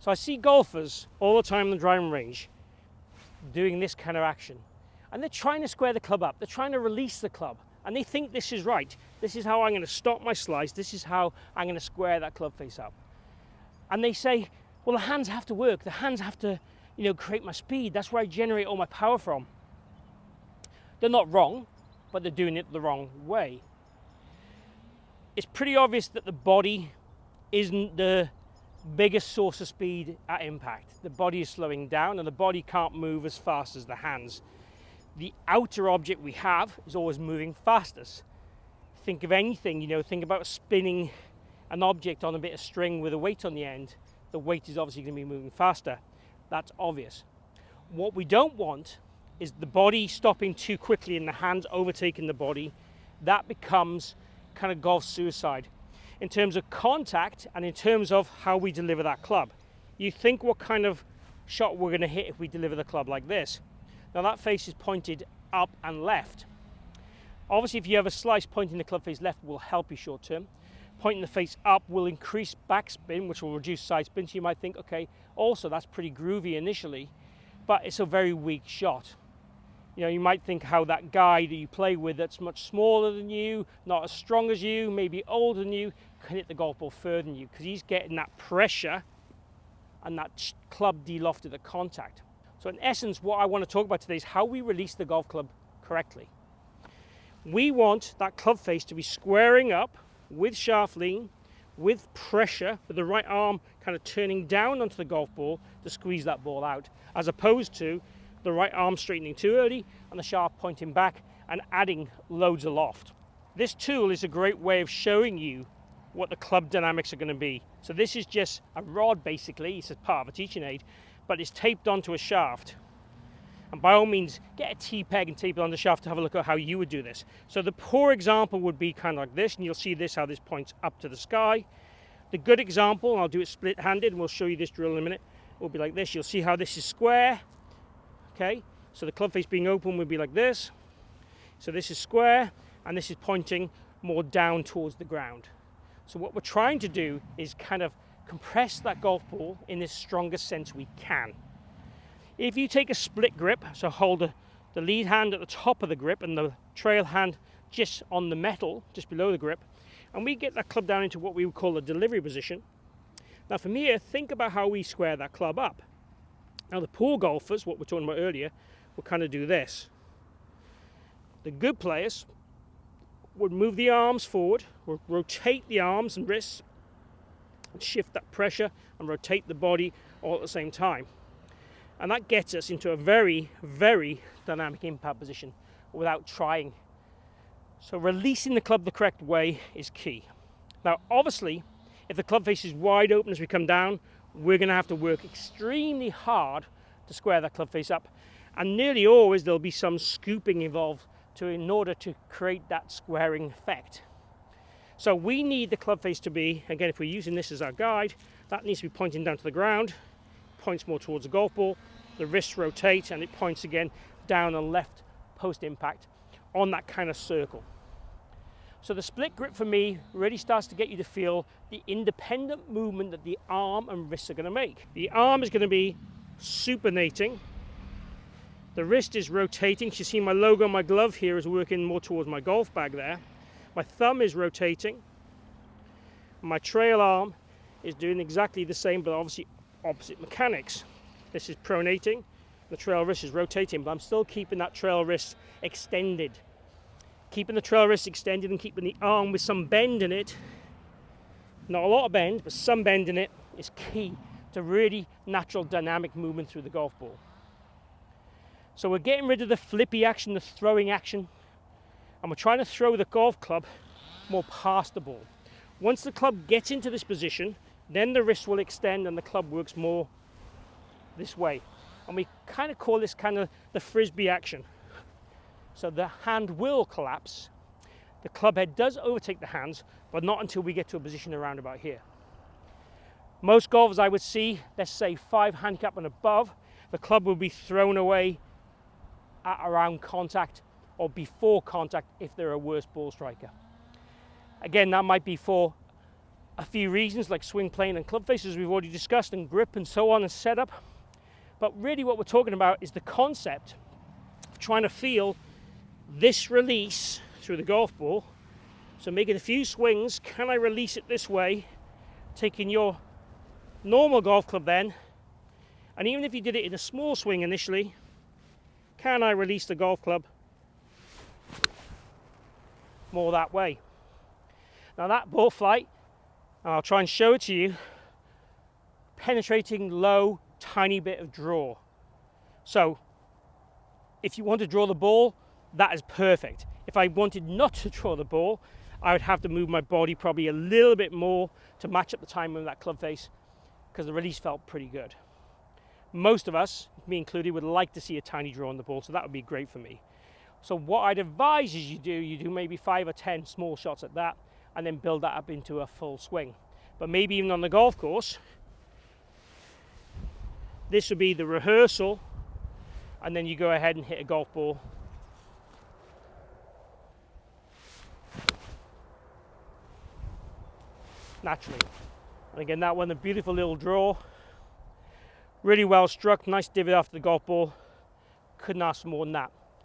So I see golfers all the time on the driving range doing this kind of action. And they're trying to square the club up. They're trying to release the club. And they think this is right. This is how I'm going to stop my slice. This is how I'm going to square that club face up. And they say, well, the hands have to work. The hands have to, create my speed. That's where I generate all my power from. They're not wrong, but they're doing it the wrong way. It's pretty obvious that the body isn't the biggest source of speed at impact. The body is slowing down and the body can't move as fast as the hands. The outer object we have is always moving fastest. Think of anything, think about spinning an object on a bit of string with a weight on the end. The weight is obviously going to be moving faster. That's obvious. What we don't want is the body stopping too quickly and the hands overtaking the body. That becomes kind of golf suicide in terms of contact and in terms of how we deliver that club. You think what kind of shot we're going to hit if we deliver the club like this. Now that face is pointed up and left. Obviously, if you have a slice, pointing the club face left will help you short term. Pointing the face up will increase backspin, which will reduce side spin. So you might think, okay, also that's pretty groovy initially, but it's a very weak shot. You might think how that guy that you play with that's much smaller than you, not as strong as you, maybe older than you, can hit the golf ball further than you because he's getting that pressure and that club de-lofted at contact. So in essence, what I want to talk about today is how we release the golf club correctly. We want that club face to be squaring up with shaft lean, with pressure, with the right arm kind of turning down onto the golf ball to squeeze that ball out, as opposed to the right arm straightening too early and the shaft pointing back and adding loads of loft. This tool is a great way of showing you what the club dynamics are going to be. So this is just a rod basically, it's a part of a teaching aid, but it's taped onto a shaft. And by all means, get a T-peg and tape it on the shaft to have a look at how you would do this. So the poor example would be kind of like this, and you'll see this, how this points up to the sky. The good example, and I'll do it split-handed, and we'll show you this drill in a minute, will be like this. You'll see how this is square. Okay, so the club face being open would be like this. So this is square, and this is pointing more down towards the ground. So what we're trying to do is kind of compress that golf ball in the strongest sense we can. If you take a split grip, so hold the lead hand at the top of the grip and the trail hand just on the metal, just below the grip, and we get that club down into what we would call a delivery position. Now from here, think about how we square that club up. Now the poor golfers, what we were talking about earlier, will kind of do this. The good players would move the arms forward, would rotate the arms and wrists, and shift that pressure and rotate the body all at the same time. And that gets us into a very, very dynamic impact position without trying. So releasing the club the correct way is key. Now obviously, if the club face is wide open as we come down, we're going to have to work extremely hard to square that club face up. And nearly always there'll be some scooping involved in order to create that squaring effect. So we need the club face to be, again, if we're using this as our guide, that needs to be pointing down to the ground, points more towards the golf ball, the wrists rotate, and it points again down and left post impact on that kind of circle. So the split grip for me really starts to get you to feel the independent movement that the arm and wrists are going to make. The arm is going to be supinating. The wrist is rotating. You see my logo on my glove here is working more towards my golf bag there. My thumb is rotating. My trail arm is doing exactly the same, but obviously opposite mechanics. This is pronating. The trail wrist is rotating, but I'm still keeping that trail wrist extended. Keeping the trail wrist extended and keeping the arm with some bend in it. Not a lot of bend, but some bend in it is key to really natural dynamic movement through the golf ball. So we're getting rid of the flippy action, the throwing action, and we're trying to throw the golf club more past the ball. Once the club gets into this position, then the wrist will extend and the club works more this way. And we kind of call this kind of the frisbee action. So the hand will collapse. The club head does overtake the hands, but not until we get to a position around about here. Most golfers I would see, let's say 5 handicap and above, the club will be thrown away at around contact or before contact if they're a worse ball striker. Again, that might be for a few reasons, like swing plane and club face, as we've already discussed, and grip and so on, and setup. But really what we're talking about is the concept of trying to feel this release through the golf ball. So making a few swings, can I release it this way? Taking your normal golf club then, and even if you did it in a small swing initially, can I release the golf club more that way? Now that ball flight, I'll try and show it to you, penetrating low, tiny bit of draw. So if you want to draw the ball, that is perfect. If I wanted not to draw the ball, I would have to move my body probably a little bit more to match up the timing of that club face, because the release felt pretty good. Most of us, me included, would like to see a tiny draw on the ball, so that would be great for me. So what I'd advise is you do maybe 5 or 10 small shots at that, and then build that up into a full swing. But maybe even on the golf course, this would be the rehearsal, and then you go ahead and hit a golf ball. Naturally. And again, that one, a beautiful little draw. Really well struck, nice divot after the golf ball. Couldn't ask for more than that.